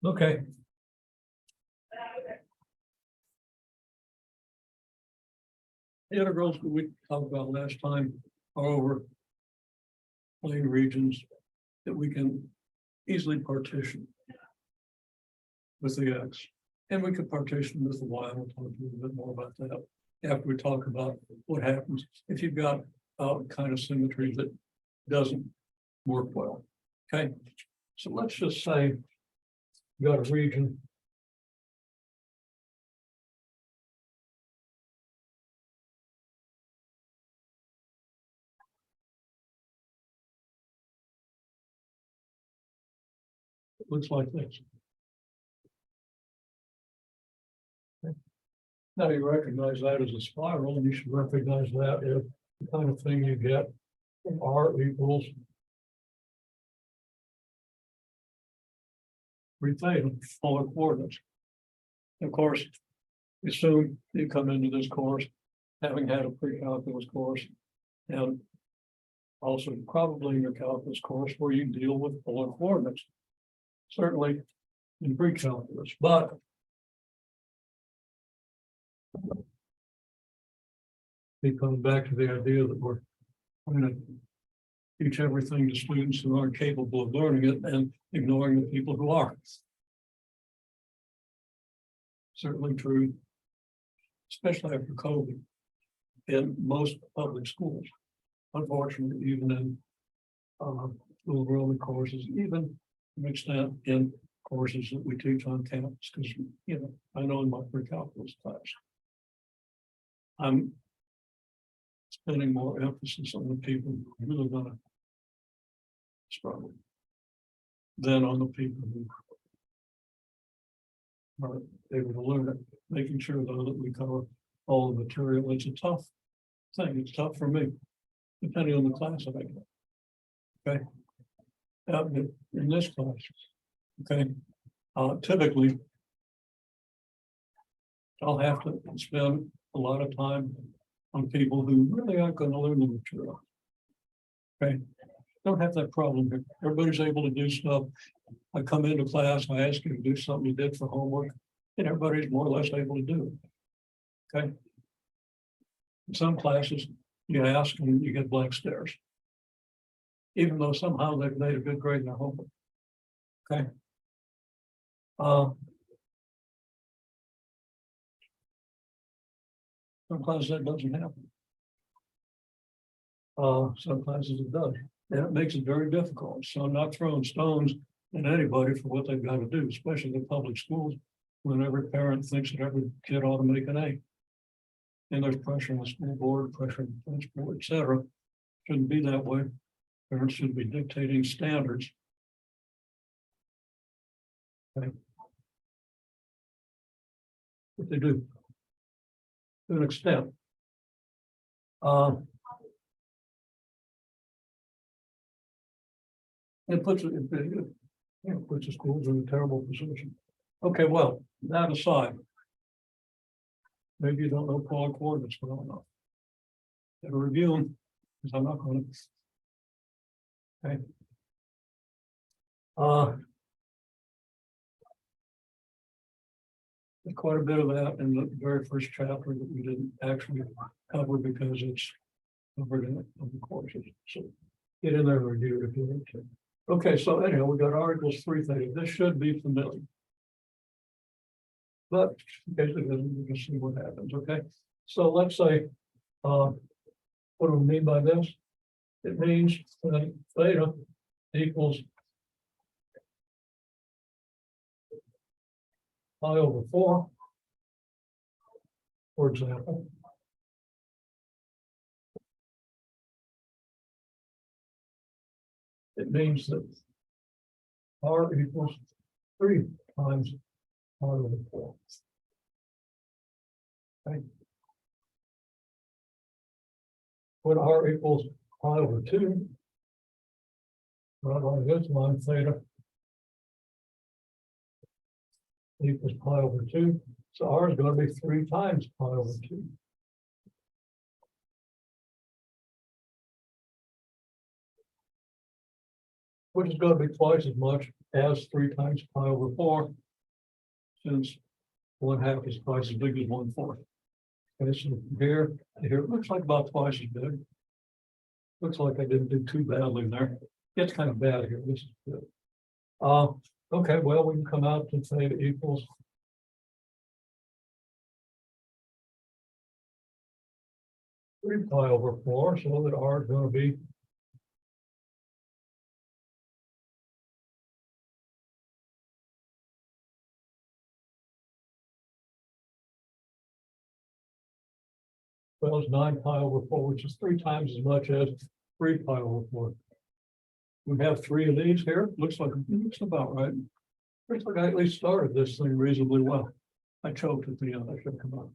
Okay. The integrals that we talked about last time are over plane regions that we can easily partition with the X. And we could partition with the Y. We'll talk a little bit more about that after we talk about what happens if you've got a kind of symmetry that doesn't work well. Okay, so let's just say you got a region that looks like this. Okay. Now you recognize that as a spiral, and you should recognize that as the kind of thing you get from R equals 3 theta, polar coordinates. Of course, assume you come into this course having had a pre-calculus course, and also probably in your calculus course where you deal with polar coordinates. Certainly in pre-calculus, but we come back to the idea that we're going to teach everything to students who aren't capable of learning it and ignoring the people who are. Certainly true, especially after COVID, in most public schools. Unfortunately, even in little early courses, even to an extent in courses that we teach on campus, because I know in my pre-calculus class, I'm spending more emphasis on the people who are really going to struggle than on the people who are able to learn it, making sure though that we cover all the material. It's a tough thing. It's tough for me, depending on the class that I get. Okay. In this class, okay, typically I'll have to spend a lot of time on people who really aren't going to learn the material. Okay, don't have that problem here. Everybody's able to do stuff. I come into class, I ask you to do something you did for homework, and everybody's more or less able to do it. Okay. In some classes, you ask and you get blank stares, even though somehow they've made a good grade in their homework. Okay. Some classes that doesn't happen. Some classes it does, and it makes it very difficult. So I'm not throwing stones at anybody for what they've got to do, especially in public schools, when every parent thinks that every kid ought to make an A. And there's pressure on the school board, pressure on the principal, et cetera. Shouldn't be that way. Parents should be dictating standards. Okay. But they do, to an extent. It puts the schools in a terrible position. Okay, well, that aside, maybe you don't know polar coordinates well enough. Better review them, because I'm not going to. Okay. There's quite a bit of that in the very first chapter that we didn't actually cover because it's covered in the courses. So get in there and review it if you need to. Okay, so anyhow, we got R equals 3 theta. This should be familiar. But basically, we can see what happens. Okay, so let's say, what do we mean by this? It means that theta equals pi over 4, for example. It means that R equals 3 times pi over 4. Okay. When R equals pi over 2, right on this line, theta equals pi over 2. So R is going to be 3 times pi over 2. which is going to be twice as much as 3 times pi over 4, since 1/2 is twice as big as 1/4. Okay, so from here to here, it looks like about twice as big. Looks like I didn't do too badly there. It's kind of bad here. This is good. Okay, well, we can come out to theta equals 3 pi over 4, so that R is going to be 9 pi over 4, which is 3 times as much as 3 pi over 4. We have 3 of these here. Looks about right. Looks like I at least started this thing reasonably well. I choked at the end. I should come out.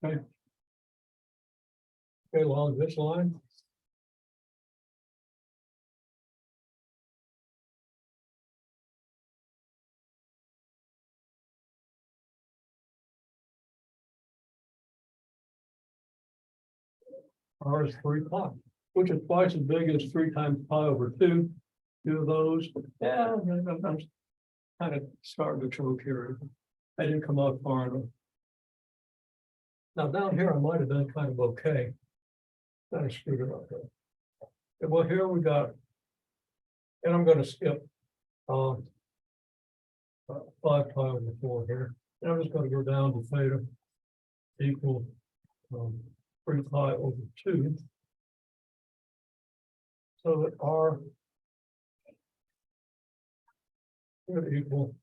Okay. Okay, along this line. R is 3 pi, which is twice as big as 3 times pi over 2. 2 of those. Yeah, I'm kind of starting to choke here. I didn't come out far enough. Now down here, I might have been kind of okay. Kind of screwed it up there. Okay, well, here we got, and I'm going to skip 5 pi over 4 here. And I'm just going to go down to theta equal 3 pi over 2. So that R would equal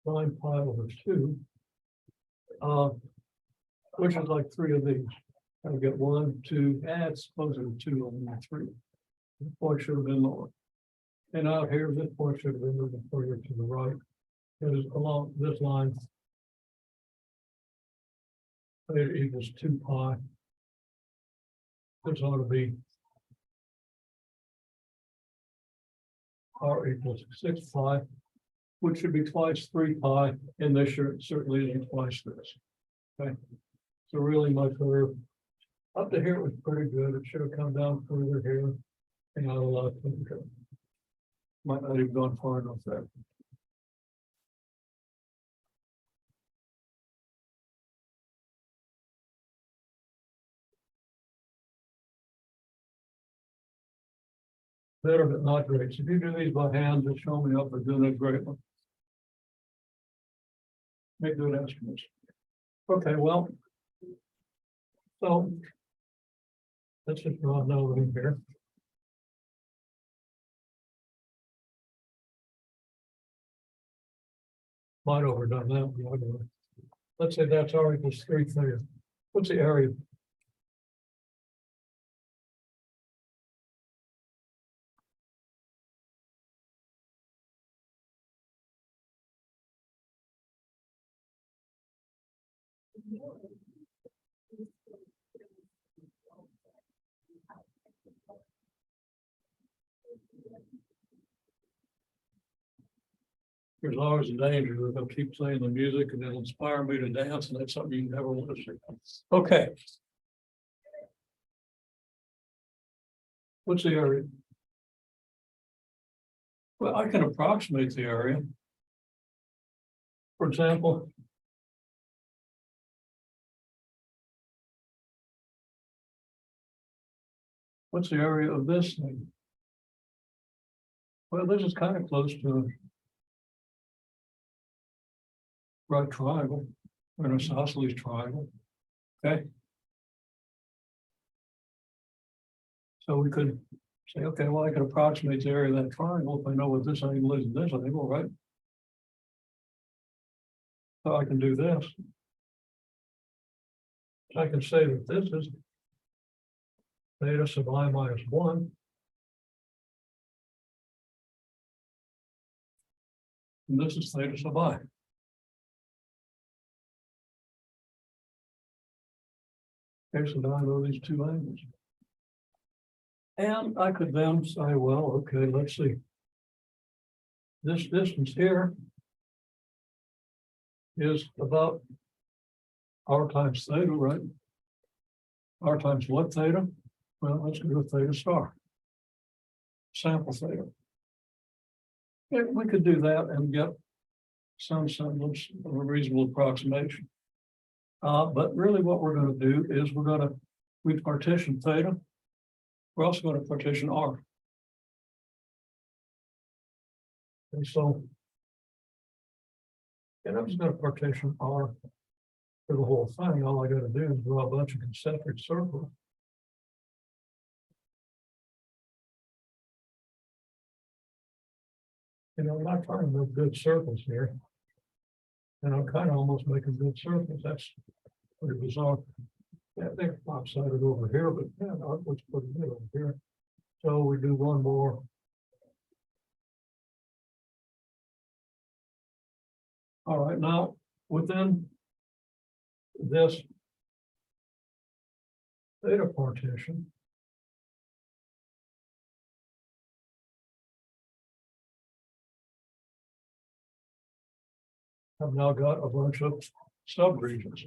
9 pi over 2, which is like 3 of these. I'll get 1, 2, it's closer to 2 on the 3. This point should have been lower. And out here, this point should have been moving further to the right. Because along this line, theta equals 2 pi. This ought to be R equals 6 pi, which should be twice 3 pi, and this certainly isn't twice this. Okay, so really my curve up to here was pretty good. It should have come down further here, and not a lot of things. Might not have gone far enough there. Better, but not great. So if you do these by hand, just show me up or doing a great one. Make good estimates. Okay, well, so let's just draw a note in here. Might overdone that. Let's say that's R equals 3 theta. What's the area? There's always a danger that they'll keep playing the music and it'll inspire me to dance, and that's something you never want to see. Okay. What's the area? Well, I can approximate the area. For example, what's the area of this thing? Well, this is kind of close to a right triangle, or an isosceles triangle. Okay. So we could say, okay, well, I can approximate the area of that triangle if I know what this angle is and this angle, right? So I can do this. I can say that this is theta sub I minus 1. And this is theta sub I. Okay, so now I know these two angles. And I could then say, well, okay, let's see. This distance here is about R times theta, right? R times what theta? Well, let's go with theta star. Sample theta. Yeah, we could do that and get some semblance of a reasonable approximation. But really what we're going to do is we partition theta. We're also going to partition R. And so, and I'm just going to partition R for the whole thing. All I got to do is draw a bunch of concentric circles. You know, I'm not trying to make good circles here. And I'm kind of almost making good circles. That's pretty bizarre. Yeah, they lopsided over here, but yeah, let's put it over here. So we do one more. All right, now within this theta partition, I've now got a bunch of subregions.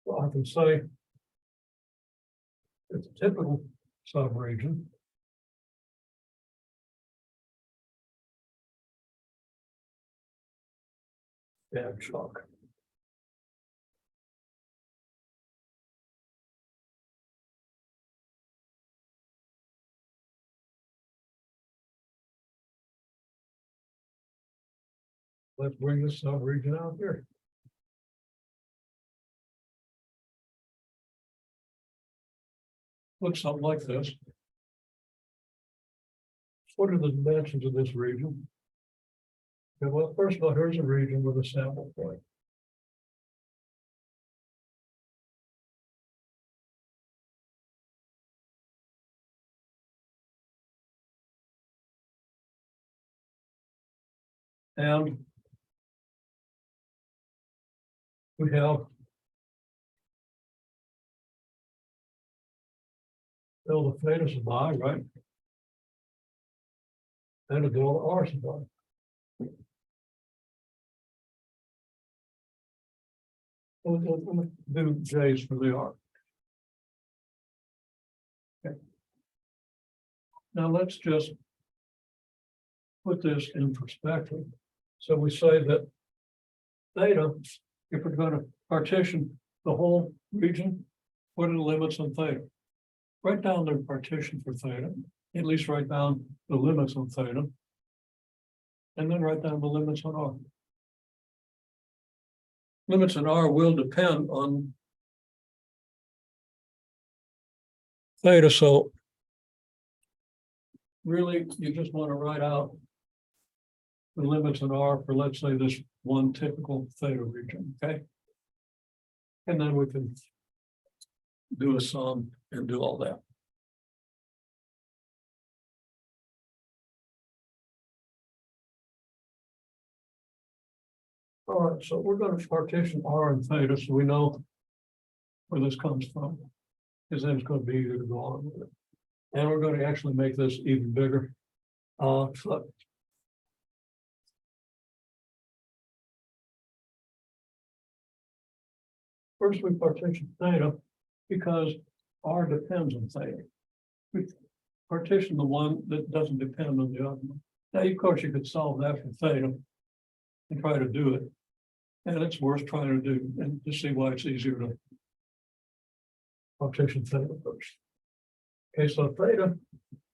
Well, I can say it's a typical subregion. Yeah, chalk. Let's bring this subregion out here. Looks something like this. What are the dimensions of this region? Okay, well, first of all, here's a region with a sample point. And we have delta theta sub, right? And a delta R sub. We'll do J's for the R. Okay. Now let's just put this in perspective. So we say that theta, if we're going to partition the whole region, what are the limits on theta? Write down the partition for theta, at least write down the limits on theta, and then write down the limits on R. Limits on R will depend on theta, so really you just want to write out the limits on R for, let's say, this one typical theta region, okay? And then we can do a sum and do all that. All right, so we're going to partition R and theta so we know where this comes from, because then it's going to be easier to go on with it. And we're going to actually make this even bigger. So first we partition theta because R depends on theta. We partition the one that doesn't depend on the other one. Now, of course, you could solve that for theta and try to do it. And it's worth trying to do and to see why it's easier to partition theta first. Okay, so theta,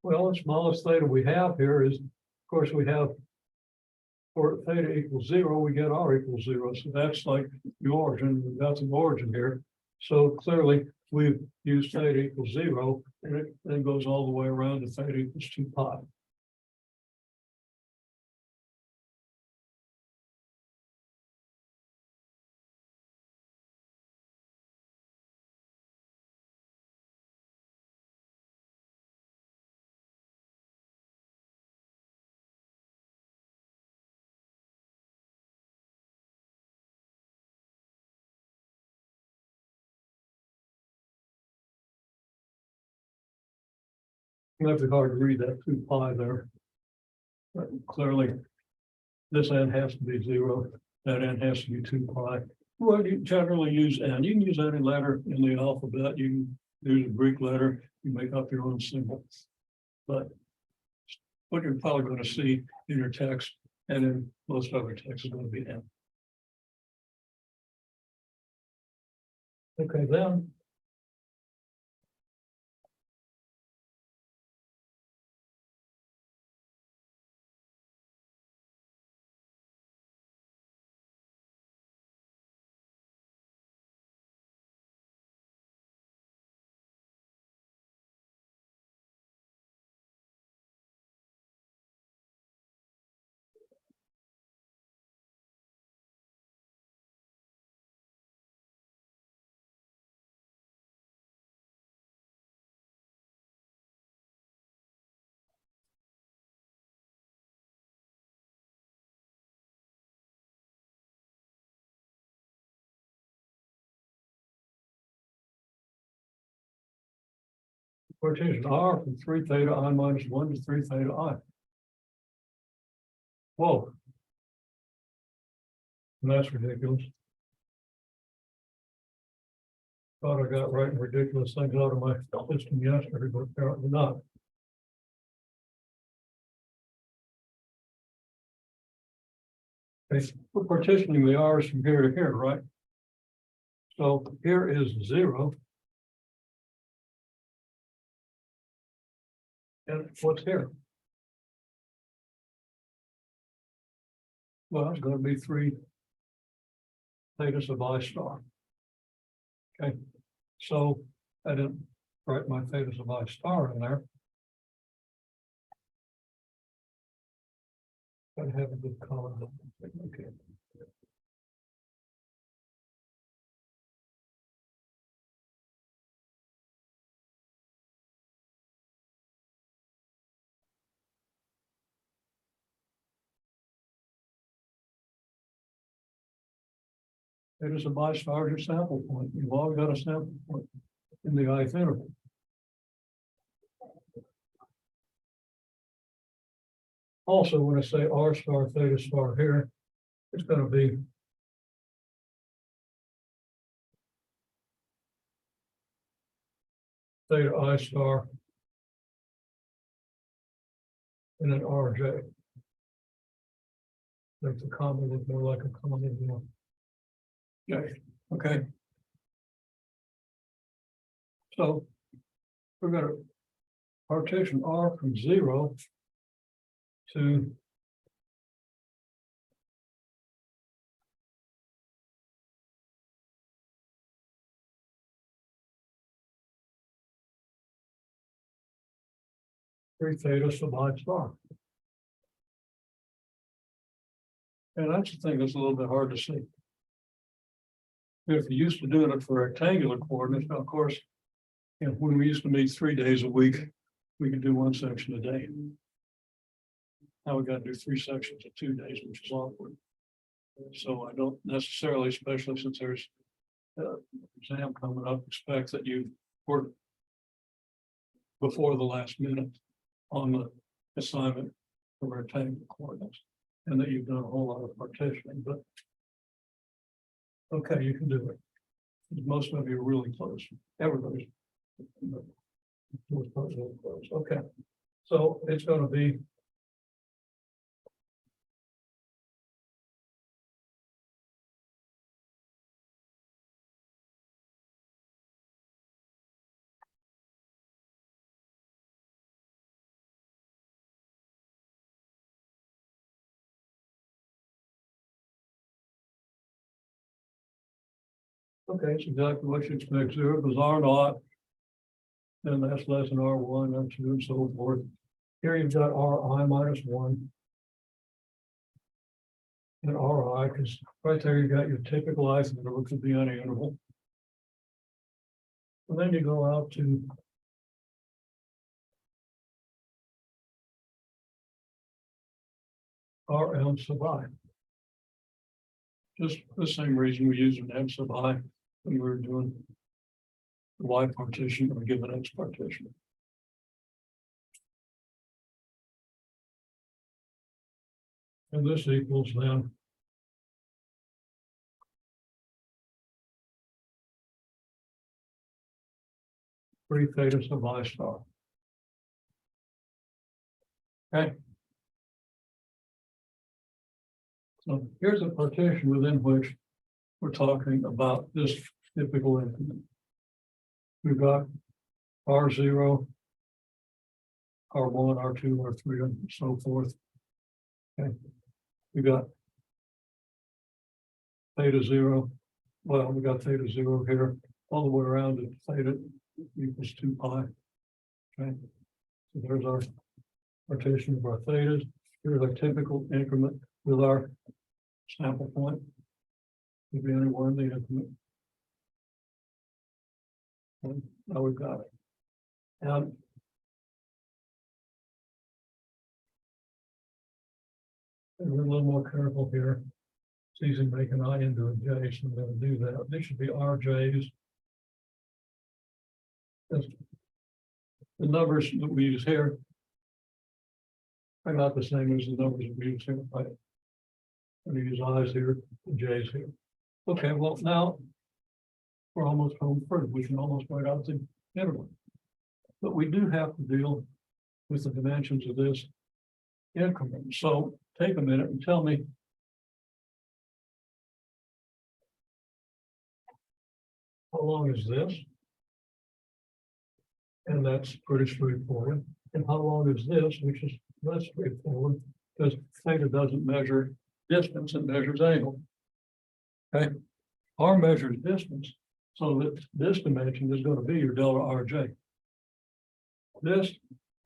well, the smallest theta we have here is, of course, we have for theta equals 0, we get R equals 0. So that's like the origin. We've got some origin here. So clearly we've used theta equals 0, and it then goes all the way around to theta equals 2 pi. It might be hard to read that 2 pi there, but clearly this n has to be 0, that n has to be 2 pi. Well, you generally use n. You can use any letter in the alphabet. You can use a Greek letter. You make up your own symbol. But what you're probably going to see in your text and in most other texts is going to be n. Okay, then. Partition R from 3 theta I minus 1 to 3 theta I. Whoa. And that's ridiculous. Thought I got writing ridiculous things out of my system yesterday, but apparently not. Okay, we're partitioning the R's from here to here, right? So here is 0. And what's here? Well, it's going to be 3 theta sub I star. Okay, so I didn't write my theta sub I star in there. I have a good color. Okay. Theta sub I star is your sample point. You've all got a sample point in the ith interval. Also, when I say R star theta star here, it's going to be theta I star and an RJ. Makes the common look more like a common one. Okay. Okay. So we're going to partition R from 0 to 3 theta sub I star. And that's the thing that's a little bit hard to see. If you're used to doing it for rectangular coordinates, now of course, you know, when we used to meet 3 days a week, we could do 1 section a day. Now we got to do 3 sections in 2 days, which is awkward. So I don't necessarily, especially since there's an exam coming up, expect that you work before the last minute on the assignment for rectangular coordinates, and that you've done a whole lot of partitioning, but okay, you can do it. Most of you are really close. Everybody's most part really close. Okay, so it's going to be okay, it's exactly what you expect. 0 goes R naught, then that's less than R1, R2, and so forth. Here you've got Ri minus 1. And Ri, because right there you got your typical ith interval, could be any interval. And then you go out to Rm sub I. Just the same reason we use an M sub I when we were doing the Y partition or given X partition. And this equals then 3 theta sub I star. Okay. So here's a partition within which we're talking about this typical increment. We've got R0, R1, R2, R3, and so forth. Okay. We got theta 0. Well, we got theta 0 here, all the way around it, theta equals 2 pi. Okay. So there's our partition of our thetas. Here's our typical increment with our sample point. Could be anywhere in the increment. And now we've got it. And we're a little more careful here. It's easy to make an I into a J, so we're going to do that. These should be RJs. That's the numbers that we use here are not the same as the numbers that we use here. Right? I'm going to use I's here and J's here. Okay, well, now we're almost home free. We can almost write out the interval. But we do have to deal with the dimensions of this increment. So take a minute and tell me how long is this? And that's pretty straightforward. And how long is this, which is less straightforward, because theta doesn't measure distance, it measures angle. Okay, R measures distance, so that this dimension is going to be your delta RJ. This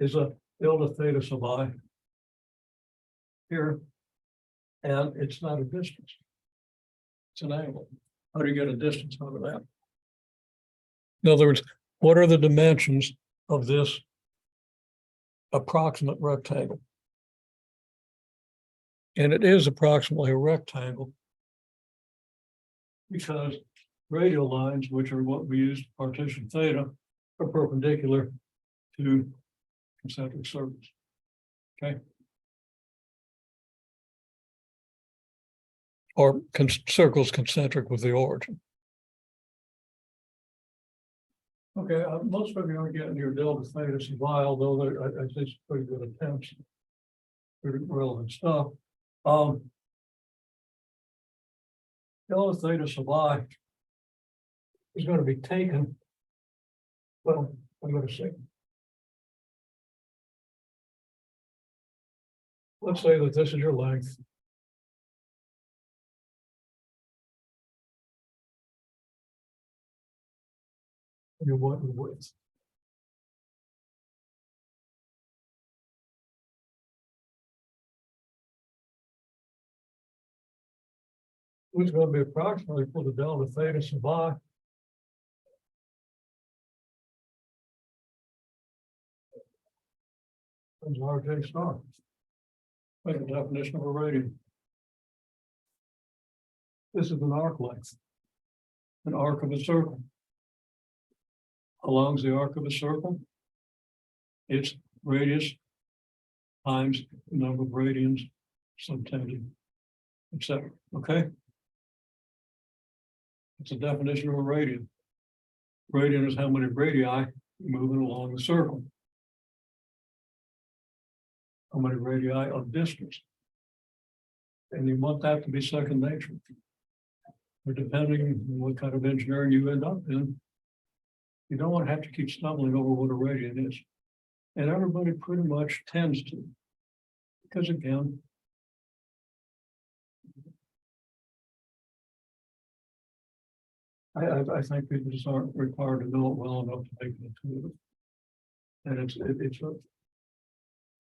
is a delta theta sub I here, and it's not a distance. It's an angle. How do you get a distance out of that? In other words, what are the dimensions of this approximate rectangle? And it is approximately a rectangle because radial lines, which are what we use to partition theta, are perpendicular to concentric circles. Okay. Or circles concentric with the origin. Okay, most of you aren't getting your delta theta sub I, although I think it's pretty good attempts. Pretty relevant stuff. Delta theta sub I is going to be taken. Well, I'm going to say, let's say that this is your length. You want the width. Which is going to be approximately for the delta theta sub I. That's RJ star. That's the definition of a radian. This is an arc length, an arc of a circle. How long is the arc of a circle? Its radius times the number of radians subtended, etc. Okay? It's a definition of a radian. Radian is how many radii moving along the circle. How many radii of distance. And you want that to be second nature. Or depending on what kind of engineering you end up in, you don't want to have to keep stumbling over what a radian is. And everybody pretty much tends to. Because again, I think people just aren't required to know it well enough to make it intuitive. And it's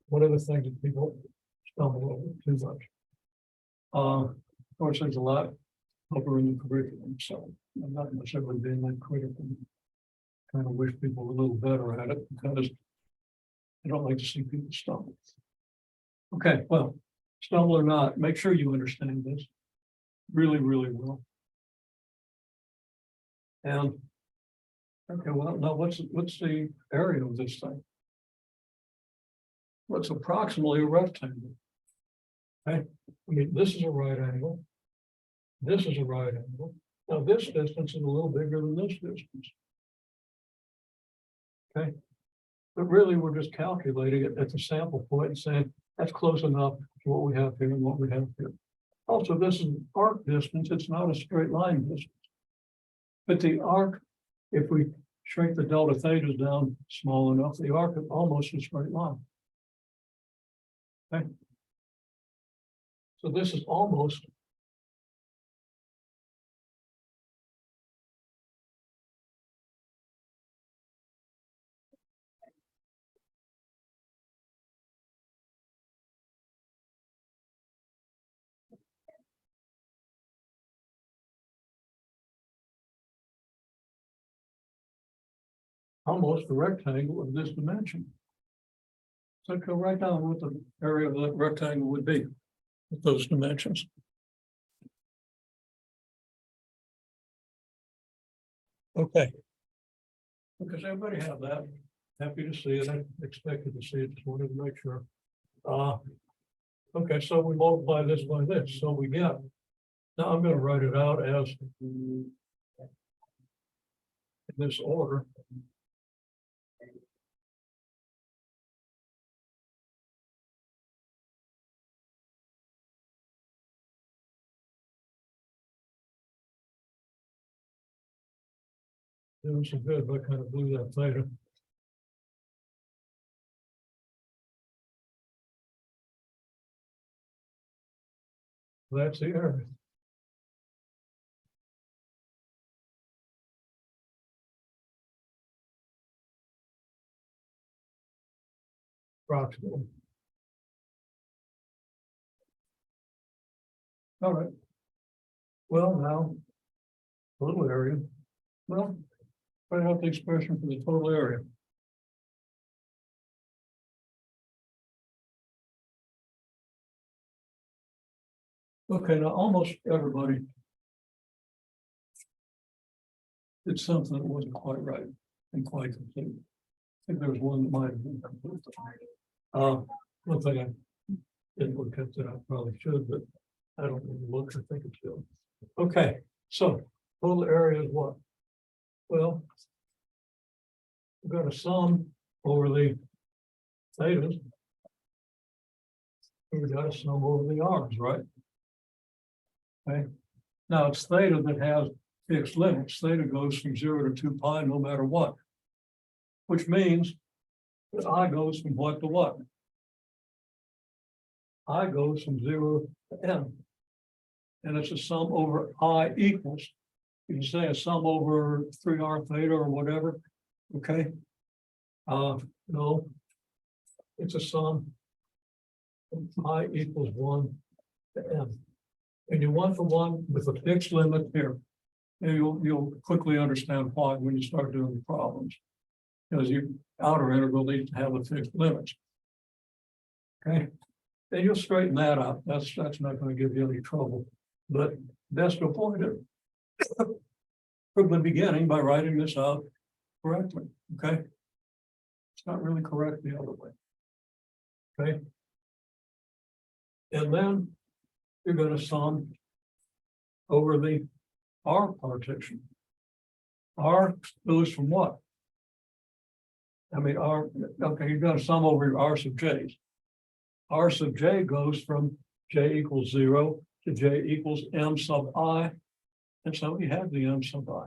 one of the things that people stumble over too much. Of course, there's a lot over in the curriculum, so I'm not necessarily being that critical. Kind of wish people were a little better at it because I don't like to see people stumble. Okay, well, stumble or not, make sure you understand this really, really well. And okay, well, now what's the area of this thing? What's approximately a rectangle? Okay, I mean, this is a right angle. This is a right angle. Now, this distance is a little bigger than this distance. Okay, but really, we're just calculating it at the sample point and saying that's close enough to what we have here and what we have here. Also, this is an arc distance, it's not a straight line distance. But the arc, if we shrink the delta thetas down small enough, the arc is almost a straight line. Okay. So this is almost a rectangle of this dimension. So go right down what the area of the rectangle would be with those dimensions. Okay. Because everybody have that. Happy to see it. I expected to see it. Just wanted to make sure. Okay, so we multiply this by this. So we get. Now I'm going to write it out as in this order. Doing some good, but I kind of blew that theta. That's the area. Approximately. All right. Well, now, total area. Well, find out the expression for the total area. Okay, now almost everybody did something that wasn't quite right and quite complete. I think there was one that might have been complete. One thing I didn't look at that I probably should, but I don't really look. I think it's good. Okay, so total area is what? Well, we've got a sum over the thetas. We've got a sum over the r's, right? Okay. Now it's theta that has fixed limits. Theta goes from 0 to 2 pi no matter what. Which means that I goes from what to what? I goes from 0 to n. And it's a sum over I equals. You can say a sum over 3r theta or whatever. Okay. No. It's a sum of I equals 1 to n. And you want the one with a fixed limit here. And you'll quickly understand why when you start doing the problems. Because your outer integral needs to have a fixed limits. Okay. And you'll straighten that out. That's not going to give you any trouble. But best to avoid it from the beginning by writing this out correctly. Okay. It's not really correct the other way. Okay. And then you're going to sum over the R partition. R goes from what? I mean, R, okay, you've got to sum over your R sub j's. R sub j goes from j equals 0 to j equals m sub I. And so we have the m sub I.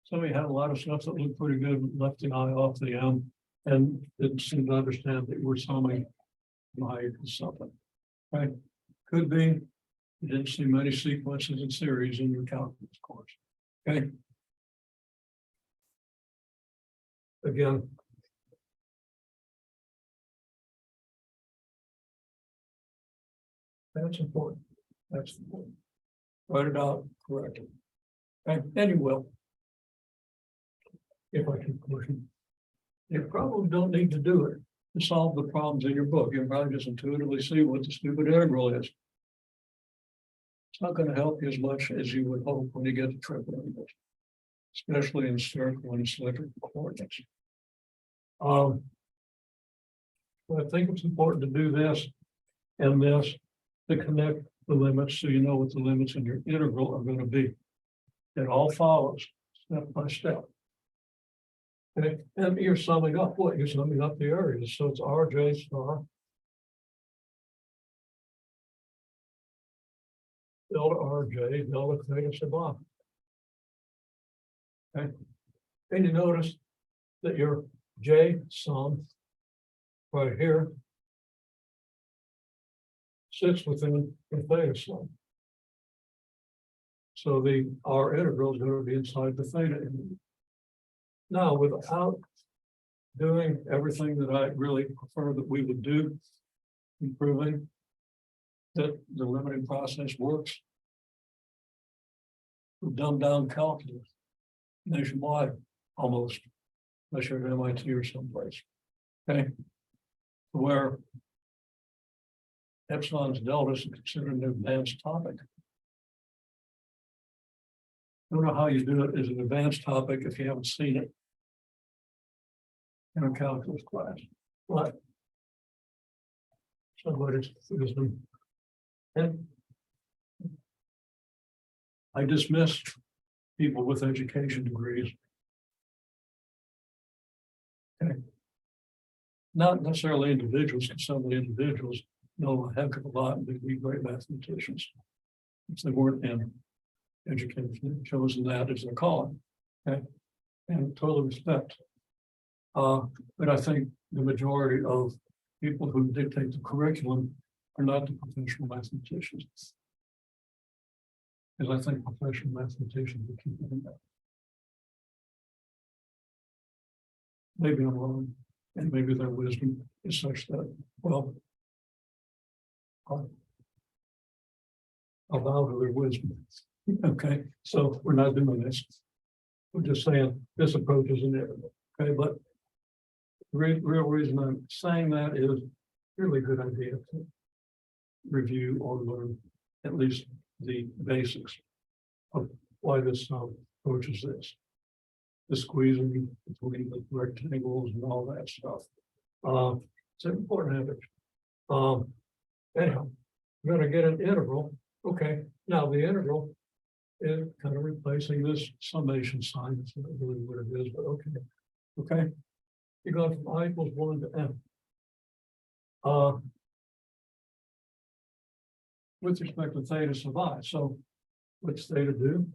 So we had a lot of stuff that looked pretty good, left the I off the m, and didn't seem to understand that we're summing I equals something. Right? Could be. You didn't see many sequences and series in your calculus course. Okay. Again. That's important. That's important. Write it out correctly. Okay. And you will. If I can push it. You probably don't need to do it to solve the problems in your book. You probably just intuitively see what the stupid integral is. It's not going to help you as much as you would hope when you get to triple integrals, especially in spherical and cylindrical coordinates. I think it's important to do this and this to connect the limits so you know what the limits in your integral are going to be. It all follows step by step. Okay, and you're summing up what? You're summing up the areas. So it's RJ star delta RJ delta theta sub I. Okay, and you notice that your J sum right here sits within the theta sum. So the R integral is going to be inside the theta integral. Now, without doing everything that I really prefer that we would do, improving that the limiting process works, we've dumbed down calculus nationwide almost, unless you're at MIT or someplace. Okay, where epsilon's delta is considered an advanced topic. I don't know how you do it as an advanced topic if you haven't seen it in a calculus class, but somebody's wisdom. And I dismiss people with education degrees. Okay. Not necessarily individuals, because some of the individuals know a heck of a lot and they'd be great mathematicians. If they weren't in education, chosen that as their calling. Okay, and total respect. But I think the majority of people who dictate the curriculum are not the professional mathematicians. Because I think professional mathematicians will keep doing that. Maybe I'm wrong, and maybe their wisdom is such that, well, I'll bow to their wisdom. Okay, so we're not doing this. We're just saying this approach is inevitable. Okay, but the real reason I'm saying that is really good idea to review or learn at least the basics of why this approach is this. The squeezing between the rectangles and all that stuff. It's an important habit. Anyhow, we're going to get an integral. Okay, now the integral is kind of replacing this summation sign. It's not really what it is, but okay. Okay, you're going from I equals 1 to M. With respect to theta sub I. So what's theta do?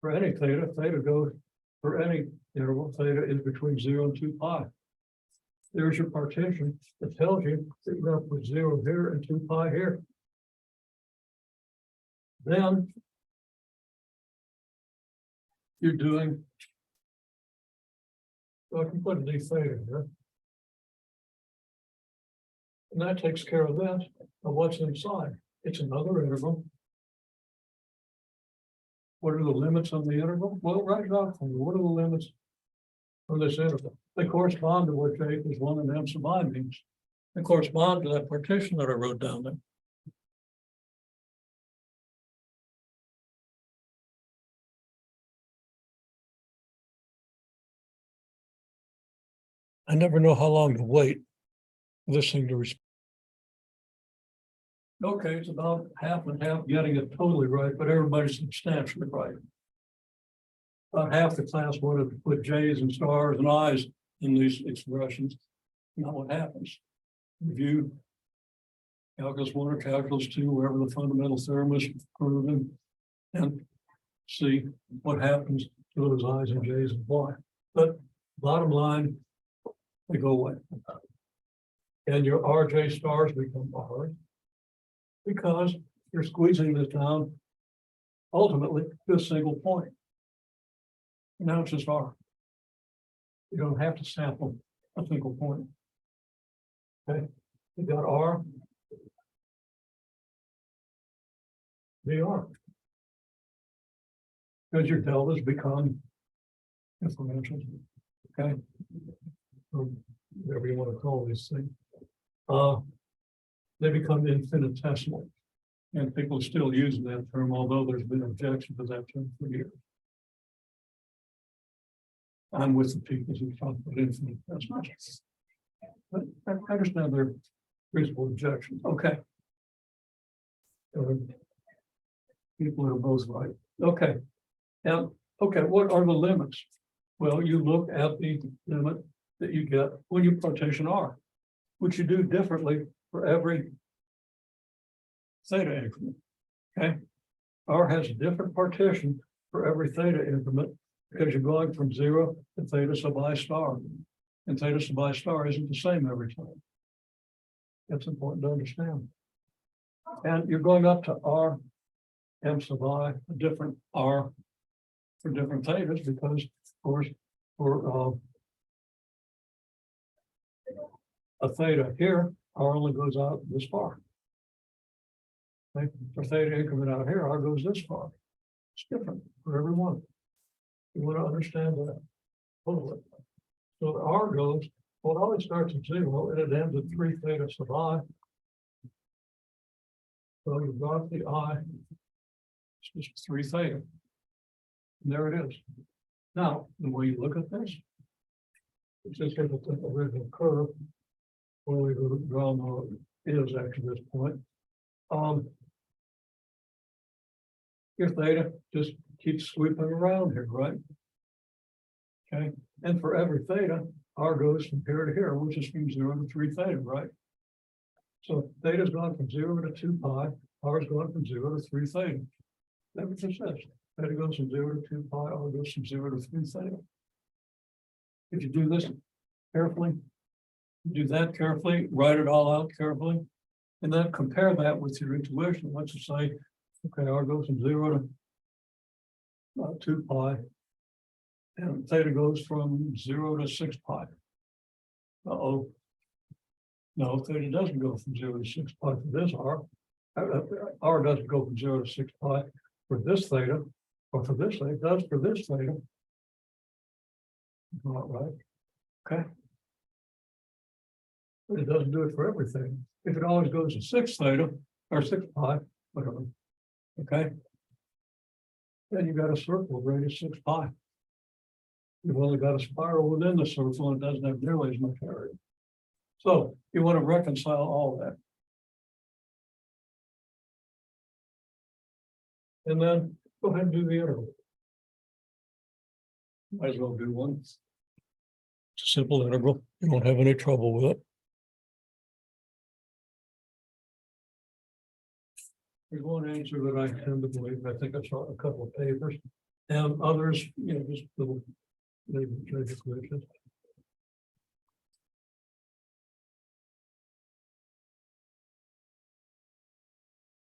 For any theta, theta goes for any interval, theta is between 0 and 2 pi. There's your partition that tells you that you're going to put 0 here and 2 pi here. Then you're doing, so I can put a d theta here. And that takes care of that. Of what's inside. It's another interval. What are the limits on the interval? Well, right now, what are the limits on this interval? They correspond to what J equals 1 and M sub I means. They correspond to that partition that I wrote down there. I never know how long to wait for this thing to respond. Okay, it's about half and half getting it totally right, but everybody's substantially right. About half the class wanted to put J's and stars and I's in these expressions. Not what happens. Review calculus 1 or calculus 2, wherever the fundamental theorem is proven, and see what happens to those I's and J's and Y. But bottom line, they go away. And your RJ stars become R's because you're squeezing this down ultimately to a single point. Now it's just R. You don't have to sample a single point. Okay, you got R, VR. Because your deltas become differentials. Okay. Or whatever you want to call this thing. They become infinitesimal. And people are still using that term, although there's been objection to that term for years. I'm with the people who talk about infinitesimal. But I understand their reasonable objections. Okay. People are both right. Okay. And, okay, what are the limits? Well, you look at the limit that you get when you partition R, which you do differently for every theta increment. Okay. R has a different partition for every theta increment because you're going from 0 to theta sub I star. And theta sub I star isn't the same every time. That's important to understand. And you're going up to R M sub I, a different R for different thetas, because of course for a theta here, R only goes out this far. Okay. For theta increment out here, R goes this far. It's different for every one. You want to understand that. So R goes, well, it always starts at 0 and it ends at 3 theta sub I. So you've got the I, it's just 3 theta. And there it is. Now, the way you look at this, it's just look at the original curve, where we go draw no is actually this point. Your theta just keeps sweeping around here, right? Okay, and for every theta, R goes from here to here, which is from 0 to 3 theta, right? So theta's gone from 0 to 2 pi, R's gone from 0 to 3 theta. That's what it says. Theta goes from 0 to 2 pi, R goes from 0 to 3 theta. If you do this carefully, do that carefully, write it all out carefully, and then compare that with your intuition. Let's just say, okay, R goes from 0 to 2 pi, and theta goes from 0 to 6 pi. Uh-oh. No, theta doesn't go from 0 to 6 pi for this R. R doesn't go from 0 to 6 pi for this theta, or for this theta, it does for this theta. Not right. Okay. But it doesn't do it for everything. If it always goes to 6 theta, or 6 pi, whatever. Okay. Then you got a circle of radius 6 pi. You've only got a spiral within the circle, and it doesn't have nearly as much area. So you want to reconcile all that. And then go ahead and do the interval. Might as well do one. It's a simple integral. You won't have any trouble with it. There's one answer that I tend to believe. I think I saw a couple of papers, and others, you know, just little maybe equations.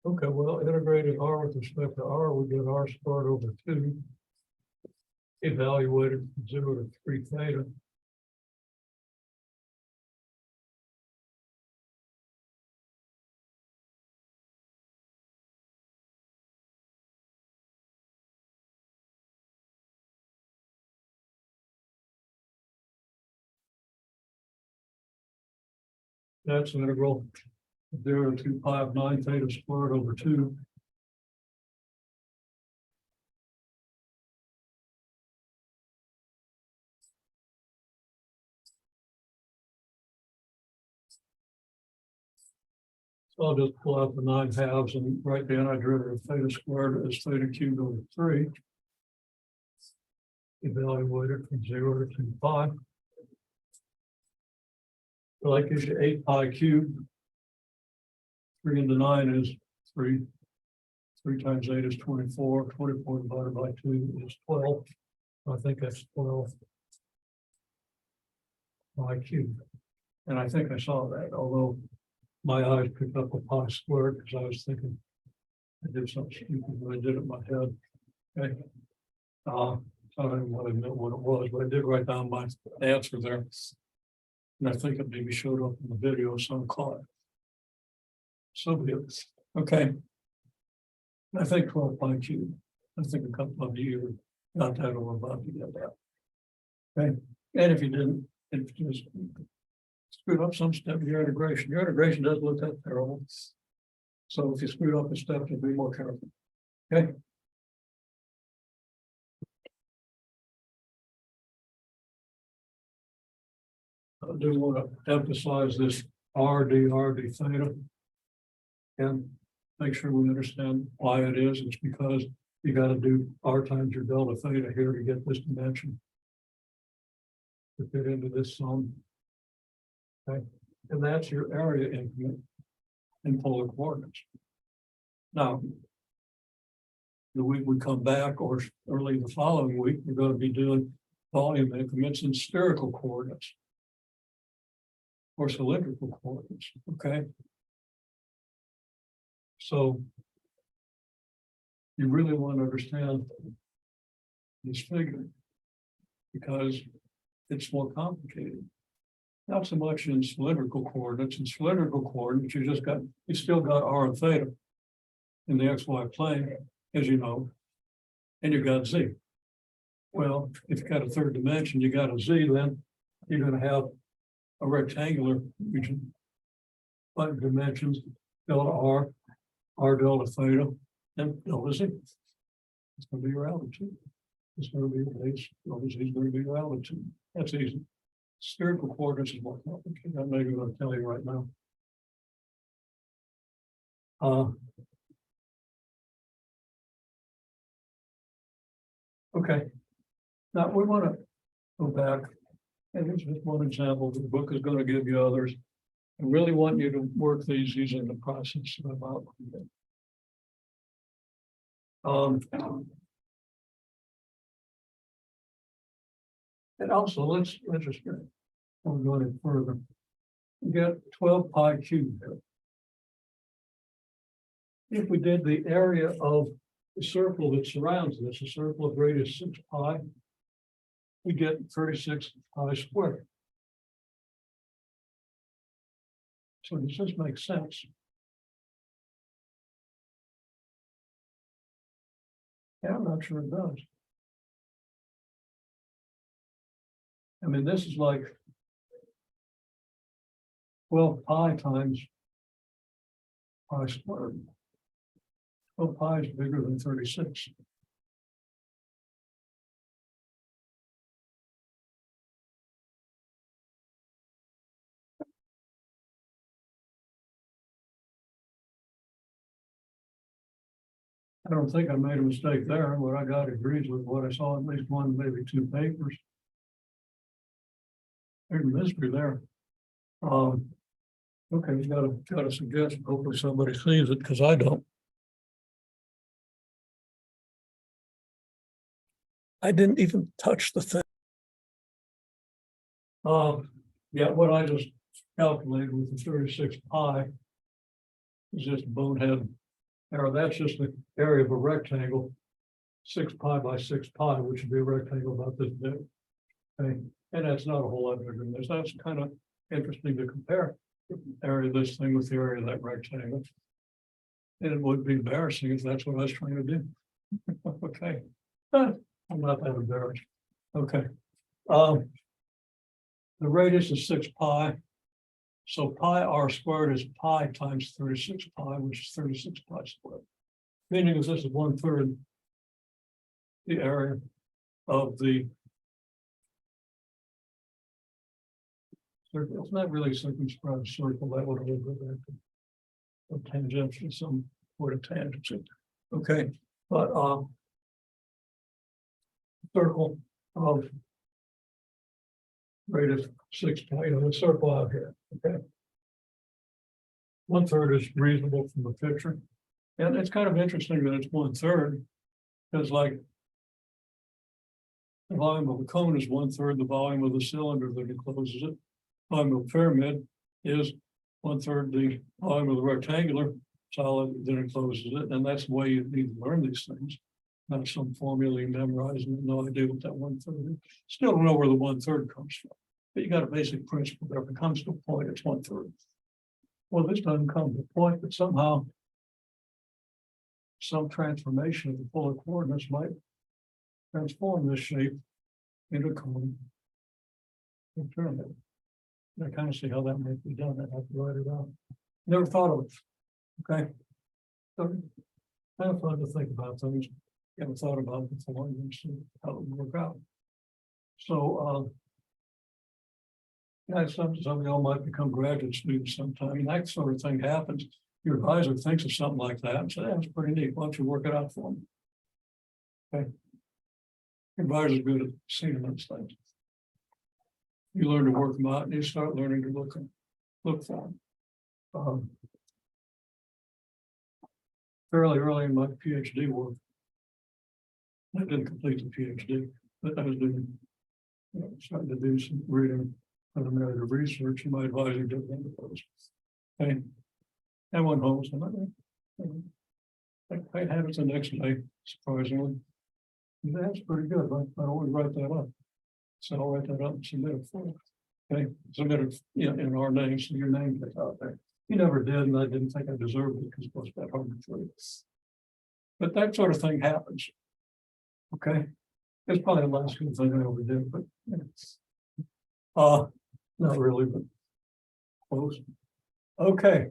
Okay, well, integrating R with respect to R, we get R squared over 2, evaluated from 0 to 3 theta. That's an integral 0 to 2 pi of 9 theta squared over 2. So I'll just pull out the 9 halves and write the antiderivative theta squared as theta cubed over 3. Evaluated from 0 to 2 pi. So that gives you 8 pi cubed. 3 into 9 is 3. 3 times 8 is 24. 24 divided by 2 is 12. I think that's 12 pi cubed. And I think I saw that, although my eyes picked up a pi squared because I was thinking I did something stupid when I did it in my head. Okay. I don't even want to know what it was, but I did write down my answer there. And I think it maybe showed up in the video, so I'm caught. So be it. Okay. I think 12 pi cubed. I think a couple of you got that or about to get that. Okay. And if you didn't, it just screwed up some step in your integration. Your integration doesn't look that terrible. So if you screwed up a step, you'll be more careful. Okay. I do want to emphasize this RD theta. And make sure we understand why it is. It's because you gotta do R times your delta theta here to get this dimension. To fit into this sum. Okay, and that's your area increment in polar coordinates. Now, the week we come back or early the following week, we're going to be doing volume increments in spherical coordinates or cylindrical coordinates. Okay. So you really want to understand this figure because it's more complicated. Not so much in cylindrical coordinates. In cylindrical coordinates, you still got R and theta in the XY plane, as you know, and you got Z. Well, if you got a third dimension, you got a Z, then you're going to have a rectangular region, 5 dimensions, delta R, R delta theta, and delta Z. It's going to be your altitude. It's going to be your base. Delta Z is going to be your altitude. That's easy. Spherical coordinates is more complicated. I'm not even going to tell you right now. Okay. Now we want to go back, and here's just one example. The book is going to give you others. I really want you to work these using the process that I'm outlining. And also, let's just go any further. We got 12 pi cubed here. If we did the area of the circle that surrounds this, a circle of radius 6 pi, we get 36 pi squared. So does this make sense? Yeah, I'm not sure it does. I mean, this is like 12 pi times pi squared. 12 pi is bigger than 36. I don't think I made a mistake there. What I got agrees with what I saw in at least one, maybe two papers. There's a mystery there. Okay, you got a suggestion. Hopefully somebody sees it because I don't. I didn't even touch the thing. Yeah, what I just calculated with the 36 pi is just a bonehead error. That's just the area of a rectangle, 6 pi by 6 pi, which would be a rectangle about this big. Okay, and that's not a whole lot bigger than this. That's kind of interesting to compare the area of this thing with the area of that rectangle. And it would be embarrassing if that's what I was trying to do. Okay, I'm not that embarrassed. Okay. The radius is 6 pi. So pi r squared is pi times 36 pi, which is 36 pi squared. Meaning if this is 1/3 the area of the circle. It's not really a circumscribed circle. That would have go back to a tangential, some sort of tangency. Okay, but circle of radius 6 pi, the circle out here. Okay. 1/3 is reasonable from the picture. And it's kind of interesting that it's 1/3, because like the volume of a cone is 1/3 the volume of the cylinder that encloses it. Volume of a pyramid is 1/3 the volume of the rectangular solid that encloses it. And that's the way you need to learn these things. Not some formula you memorize and no idea what that 1/3 is. Still don't know where the 1/3 comes from. But you got a basic principle there. If it comes to a point, it's 1/3. Well, this doesn't come to a point, but somehow some transformation of the polar coordinates might transform this shape into a cone and pyramid. I kind of see how that might be done. I have to write it out. Never thought of it. Okay. So kind of fun to think about things you haven't thought about before and see how it would work out. So yeah, some of y'all might become graduate students sometime, and that sort of thing happens. your advisor thinks of something like that and says, that's pretty neat, why don't you work it out for me? Okay. Your advisor's good at seeing those things. You learn to work them out and you start learning to look for them. Fairly early in my PhD work, I didn't complete the PhD, but I was doing, starting to do some reading preliminary research, and my advisor did one of those. Okay. And went home, so I had it the next day, surprisingly. And that's pretty good. I always write that up. So I'll write that up and submit it for you. Okay, submit it, in our name, so your name gets out there. You never did, and I didn't think I deserved it because it was that hard to do. But that sort of thing happens. Okay, it's probably the last good thing I ever did, but not really, but close. Okay.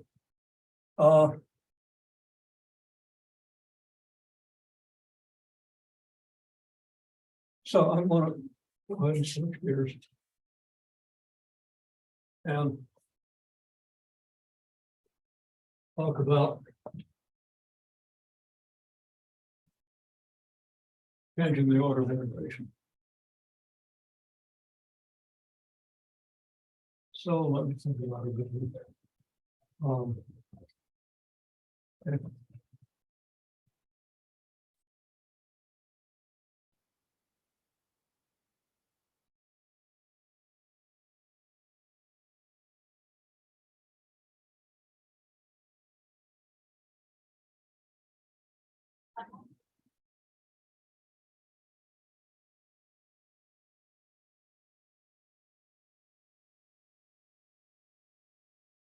So I'm gonna go ahead and switch gears. And talk about changing the order of integration. So let me think about it. Okay.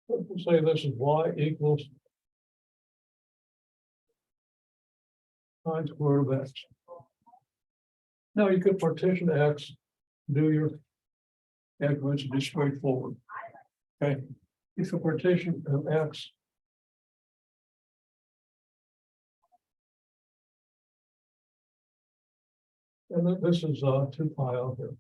Let's say this is y equals sine squared of x. Now you could partition x, do your increments, and be straightforward. Okay, if a partition of x and then this is 2 pi out here.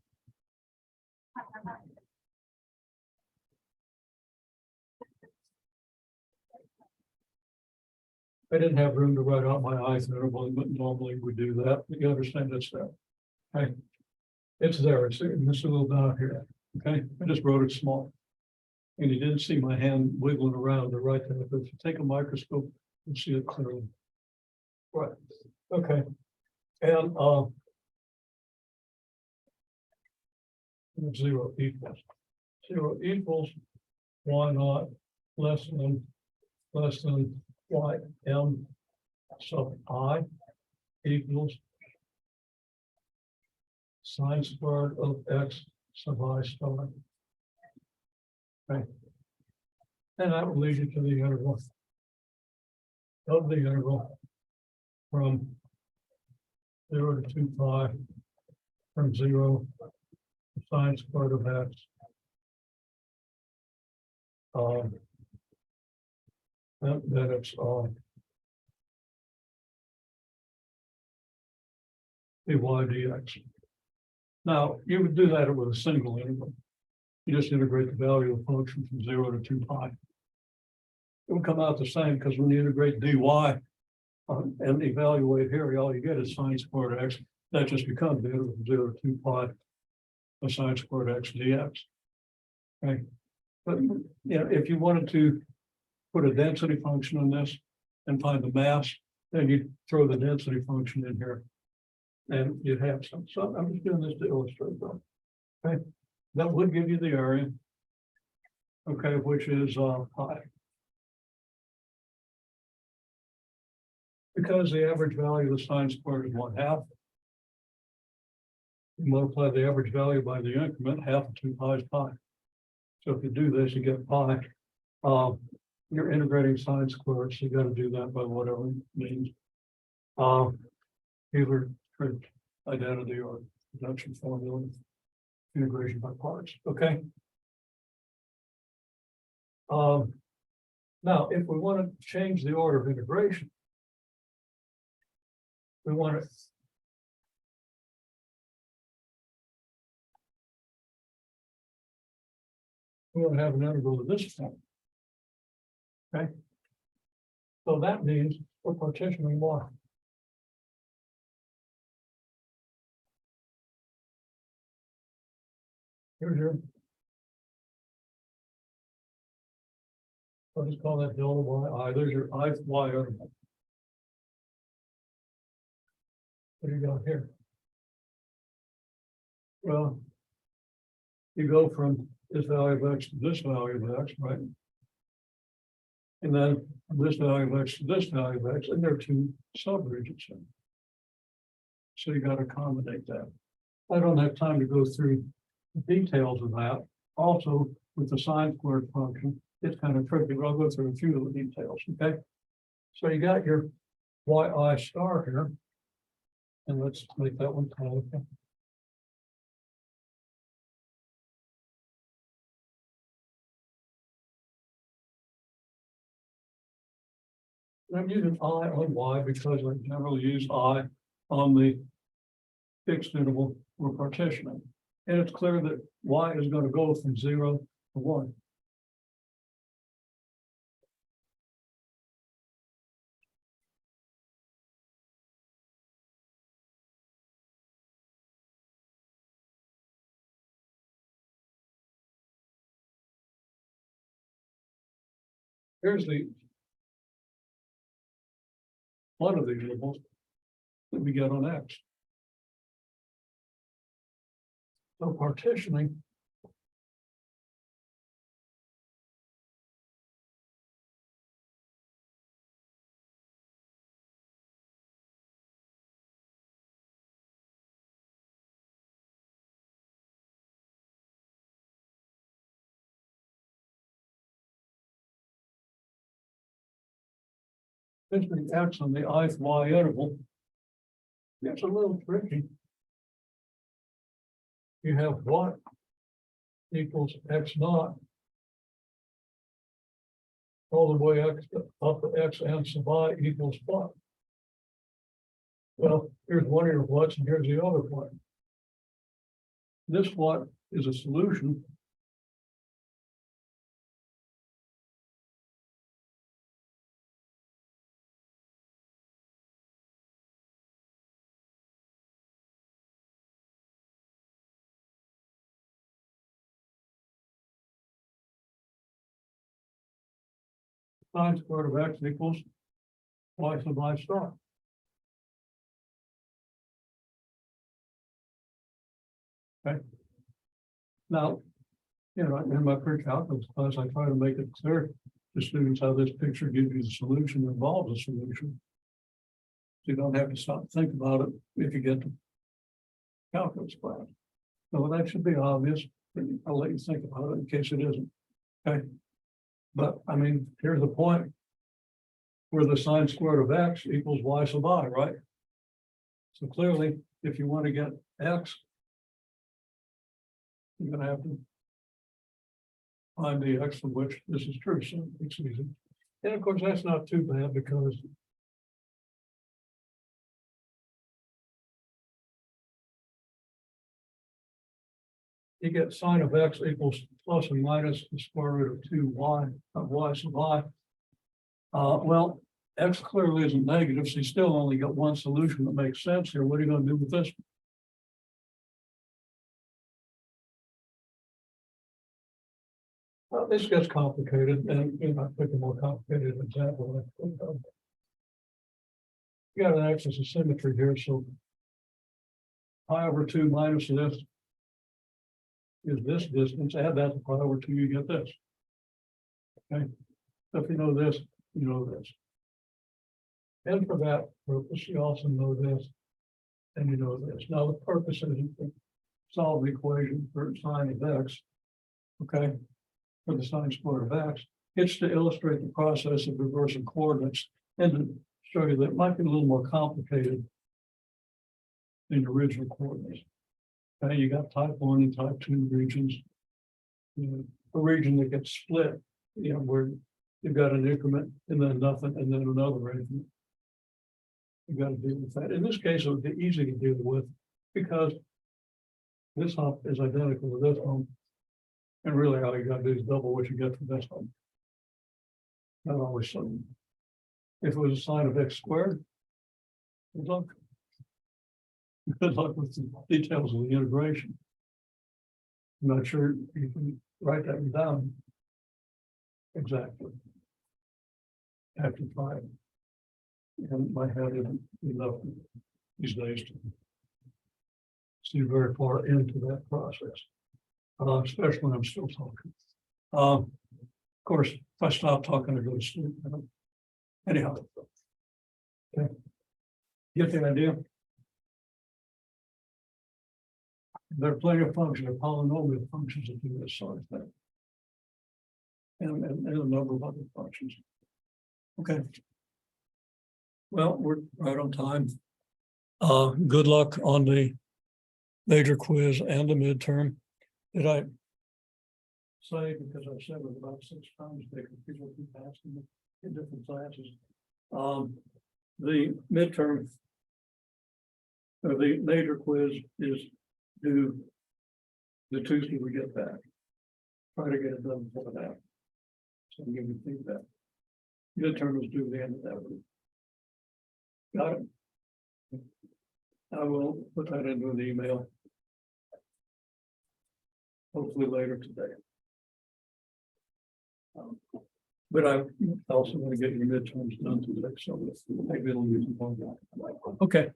I didn't have room to write out my ith interval, but normally we do that. You understand this stuff. Okay. It's there. It's in this little dot here. Okay. I just wrote it small. And you didn't see my hand wiggling around to write that. But if you take a microscope, you'll see it clearly. Right. Okay. And 0 equals. 0 equals y naught less than y m sub I equals sine squared of x sub I star. Okay. And that will lead you to the integral of the integral from 0 to 2 pi from 0 to sine squared of x. Then it's dy dx. Now you would do that with a single integral. You just integrate the value of the function from 0 to 2 pi. It will come out the same because when you integrate dy and evaluate here, all you get is sine squared x. That just becomes the integral from 0 to 2 pi of sine squared x dx. Okay, but if you wanted to put a density function on this and find the mass, then you throw the density function in here and you'd have some. So I'm just doing this to illustrate that. Okay, that would give you the area. Okay, which is pi. Because the average value of the sine squared is 1/2. You multiply the average value by the increment, half of 2 pi is pi. So if you do this, you get pi. You're integrating sine squared, so you got to do that by whatever it means. Either trig identity or reduction formula, integration by parts. Okay. Now, if we want to change the order of integration, we want to have an integral of this form. Okay. So that means we're partitioning Y. Here's your. I'll just call that delta Y. There's your I Y. What do you got here? Well, you go from this value of X to this value of X, right? And then from this value of X to this value of X, and there are two subregions. So you got to accommodate that. I don't have time to go through the details of that. Also, with the sine squared function, it's kind of tricky, but I'll go through a few of the details, okay? So you got your yi star here. And let's make that one colorful. I'm using I on Y because I generally use I on the fixed interval we're partitioning. And it's clear that Y is going to go from 0 to 1. Here's the one of the intervals that we get on X. So partitioning the X on the ith Y interval. It's a little tricky. You have what equals X naught all the way X up to X and sub I equals what? Well, here's one of your what's and here's the other what. This what is a solution. Sine squared of X equals Y sub I star. Okay. Now, you know, in my pre-calculus class, I try to make it clear to students how this picture gives you the solution involves a solution. So you don't have to stop and think about it if you get to calculus class. So that should be obvious, but I'll let you think about it in case it isn't. Okay. But I mean, here's the point where the sine squared of X equals Y sub I, right? So clearly, if you want to get X, you're going to have to find the X from which this is true. So it's easy. And of course, that's not too bad because you get sine of X equals plus or minus the square root of 2y of Y sub I. Well, X clearly isn't negative, so you still only got one solution that makes sense here. What are you going to do with this? Well, this gets complicated, and you know, I pick a more complicated example. You got an axis of symmetry here, so pi over 2 minus this is this distance. Add that to pi over 2, you get this. Okay, so if you know this, you know this. And for that purpose, you also know this, and you know this. Now, the purpose isn't to solve the equation for sine of X, okay, for the sine squared of X. It's to illustrate the process of reversing coordinates and to show you that it might be a little more complicated than the original coordinates. Okay, you got type 1 and type 2 regions. You know, a region that gets split, you know, where you've got an increment and then nothing and then another increment. You got to deal with that. In this case, it would be easy to deal with because this hump is identical to this hump. And really all you got to do is double what you get from this hump. Not always so. If it was a sine of x squared, good luck. Good luck with the details of the integration. I'm not sure you can write that down exactly. Have to try it. And my head isn't enough these days to see very far into that process, especially when I'm still talking. Of course, if I stop talking, I go to sleep. Anyhow. Okay. Get the idea? There are plenty of functions, polynomial functions that do this sort of thing. And a number of other functions. Okay. Well, we're right on time. Good luck on the major quiz and the midterm. Did I say, because I said it about 6 times, because people keep asking me in different classes. The midterm, or the major quiz is due the Tuesday we get back. Try to get it done before that. So I'm giving you feedback. Midterm is due the end of that week. Got it? I will put that into an email. Hopefully later today. But I also want to get your midterms done today, so maybe it'll use more. Okay.